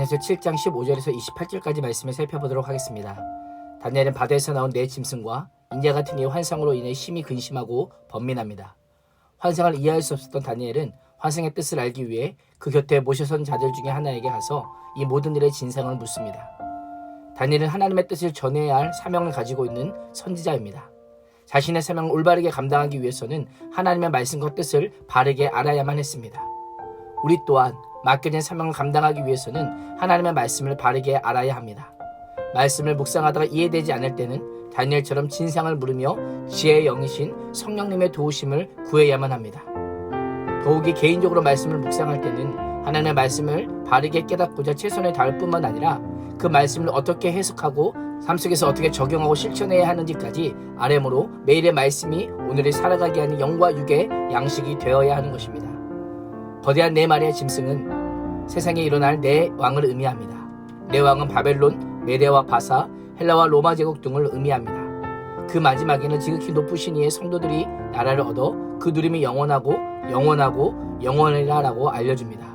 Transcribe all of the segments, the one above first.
다니엘서 7장 15절에서 28절까지 말씀을 살펴보도록 하겠습니다. 다니엘은 바다에서 나온 네 짐승과 인자 같은 이의 환상으로 인해 심히 근심하고 번민합니다. 환상을 이해할 수 없었던 다니엘은 환상의 뜻을 알기 위해 그 곁에 모셔선 자들 중에 하나에게 가서 이 모든 일의 진상을 묻습니다. 다니엘은 하나님의 뜻을 전해야 할 사명을 가지고 있는 선지자입니다. 자신의 사명을 올바르게 감당하기 위해서는 하나님의 말씀과 뜻을 바르게 알아야만 했습니다. 우리 또한 맡겨진 사명을 감당하기 위해서는 하나님의 말씀을 바르게 알아야 합니다. 말씀을 묵상하다가 이해되지 않을 때는 다니엘처럼 진상을 물으며 지혜의 영이신 성령님의 도우심을 구해야만 합니다. 더욱이 개인적으로 말씀을 묵상할 때는 하나님의 말씀을 바르게 깨닫고자 최선을 다할 뿐만 아니라 그 말씀을 어떻게 해석하고 삶 속에서 어떻게 적용하고 실천해야 하는지까지 아뢰므로 매일의 말씀이 오늘을 살아가게 하는 영과 육의 양식이 되어야 하는 것입니다. 거대한 네 마리의 짐승은 세상에 일어날 네 왕을 의미합니다. 네 왕은 바벨론, 메데와 바사, 헬라와 로마 제국 등을 의미합니다. 그 마지막에는 지극히 높으신 이의 성도들이 나라를 얻어 그 누림이 영원하고 영원하리라 라고 알려줍니다.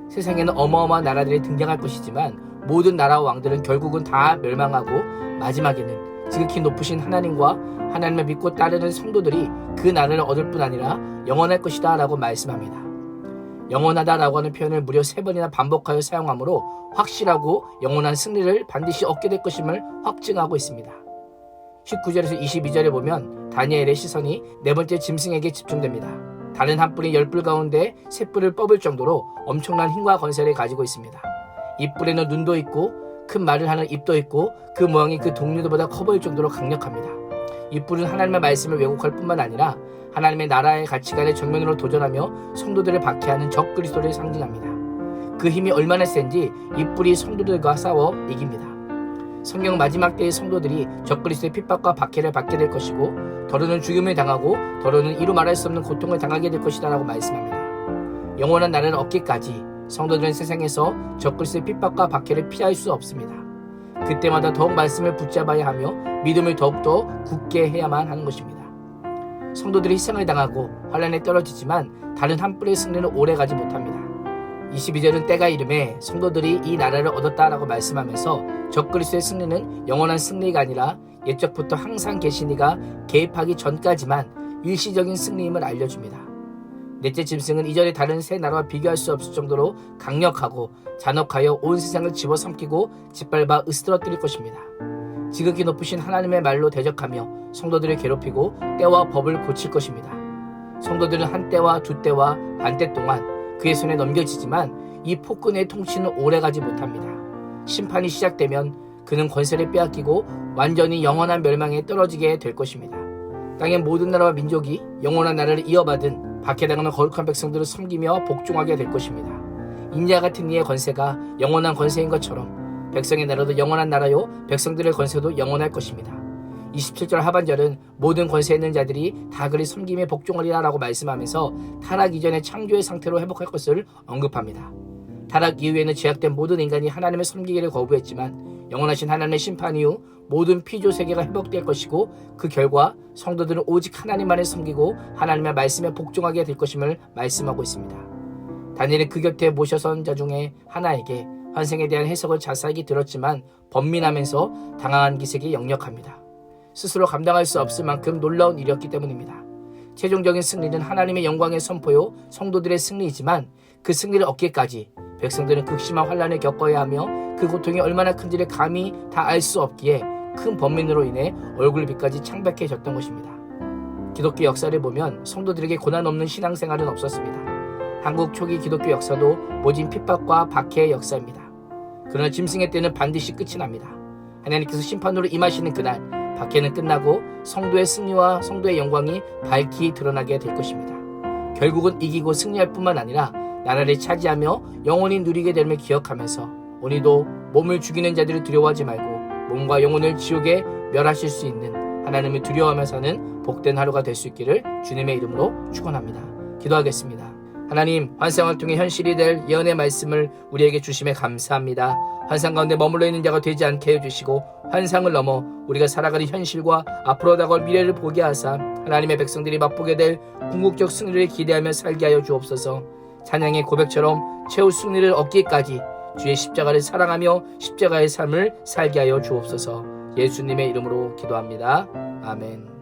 세상에는 어마어마한 나라들이 등장할 것이지만 모든 나라와 왕들은 결국은 다 멸망하고 마지막에는 지극히 높으신 하나님과 하나님을 믿고 따르는 성도들이 그 나라를 얻을 뿐 아니라 영원할 것이다 라고 말씀합니다. 영원하다라고 하는 표현을 무려 3번이나 반복하여 사용하므로 확실하고 영원한 승리를 반드시 얻게 될 것임을 확증하고 있습니다. 19절에서 22절에 보면 다니엘의 시선이 네 번째 짐승에게 집중됩니다. 다른 한 뿔이 10뿔 가운데 3뿔을 뽑을 정도로 엄청난 힘과 건설을 가지고 있습니다. 이 뿔에는 눈도 있고 큰 말을 하는 입도 있고 그 모양이 그 동류들보다 커 보일 정도로 강력합니다. 이 뿔은 하나님의 말씀을 왜곡할 뿐만 아니라 하나님의 나라의 가치관에 정면으로 도전하며 성도들을 박해하는 적 그리스도를 상징합니다. 그 힘이 얼마나 센지 이 뿔이 성도들과 싸워 이깁니다. 성경 마지막 때의 성도들이 적 그리스도의 핍박과 박해를 받게 될 것이고 더러는 죽임을 당하고 더러는 이루 말할 수 없는 고통을 당하게 될 것이다 라고 말씀합니다. 영원한 나라를 얻기까지 성도들은 세상에서 적 그리스도의 핍박과 박해를 피할 수 없습니다. 그때마다 더욱 말씀을 붙잡아야 하며 믿음을 더욱더 굳게 해야만 하는 것입니다. 성도들이 희생을 당하고 환난에 떨어지지만 다른 한 뿔의 승리는 오래가지 못합니다. 22절은 때가 이름에 성도들이 이 나라를 얻었다라고 말씀하면서 적 그리스도의 승리는 영원한 승리가 아니라 옛적부터 항상 계신 이가 개입하기 전까지만 일시적인 승리임을 알려줍니다. 넷째 짐승은 이전의 다른 세 나라와 비교할 수 없을 정도로 강력하고 잔혹하여 온 세상을 집어삼키고 짓밟아 으스러뜨릴 것입니다. 지극히 높으신 하나님의 말로 대적하며 성도들을 괴롭히고 때와 법을 고칠 것입니다. 성도들은 한 때와 두 때와 반때 동안 그의 손에 넘겨지지만 이 폭군의 통치는 오래가지 못합니다. 심판이 시작되면 그는 권세를 빼앗기고 완전히 영원한 멸망에 떨어지게 될 것입니다. 땅의 모든 나라와 민족이 영원한 나라를 이어받은 박해당하는 거룩한 백성들을 섬기며 복종하게 될 것입니다. 인자 같은 이의 권세가 영원한 권세인 것처럼 백성의 나라도 영원한 나라요 백성들의 권세도 영원할 것입니다. 27절 하반절은 모든 권세 있는 자들이 다 그리 섬김에 복종하리라 라고 말씀하면서 타락 이전의 창조의 상태로 회복할 것을 언급합니다. 타락 이후에는 죄악된 모든 인간이 하나님을 섬기기를 거부했지만 영원하신 하나님의 심판 이후 모든 피조 세계가 회복될 것이고 그 결과 성도들은 오직 하나님만을 섬기고 하나님의 말씀에 복종하게 될 것임을 말씀하고 있습니다. 다니엘은 그 곁에 모셔선 자 중에 하나에게 환상에 대한 해석을 자세하게 들었지만 번민하면서 당황한 기색이 역력합니다. 스스로 감당할 수 없을 만큼 놀라운 일이었기 때문입니다. 최종적인 승리는 하나님의 영광의 선포요 성도들의 승리이지만 그 승리를 얻기까지 백성들은 극심한 환난을 겪어야 하며 그 고통이 얼마나 큰지를 감히 다 알 수 없기에 큰 번민으로 인해 얼굴빛까지 창백해졌던 것입니다. 기독교 역사를 보면 성도들에게 고난 없는 신앙생활은 없었습니다. 한국 초기 기독교 역사도 모진 핍박과 박해의 역사입니다. 그러나 짐승의 때는 반드시 끝이 납니다. 하나님께서 심판으로 임하시는 그날 박해는 끝나고 성도의 승리와 성도의 영광이 밝히 드러나게 될 것입니다. 결국은 이기고 승리할 뿐만 아니라 나라를 차지하며 영원히 누리게 됨을 기억하면서 오늘도 몸을 죽이는 자들을 두려워하지 말고 몸과 영혼을 지옥에 멸하실 수 있는 하나님을 두려워하며 사는 복된 하루가 될 수 있기를 주님의 이름으로 축원합니다. 기도하겠습니다. 하나님, 환상을 통해 현실이 될 예언의 말씀을 우리에게 주심에 감사합니다. 환상 가운데 머물러 있는 자가 되지 않게 해주시고 환상을 넘어 우리가 살아가는 현실과 앞으로 다가올 미래를 보게 하사 하나님의 백성들이 맛보게 될 궁극적 승리를 기대하며 살게 하여 주옵소서. 찬양의 고백처럼 최후 승리를 얻기까지 주의 십자가를 사랑하며 십자가의 삶을 살게 하여 주옵소서. 예수님의 이름으로 기도합니다. 아멘.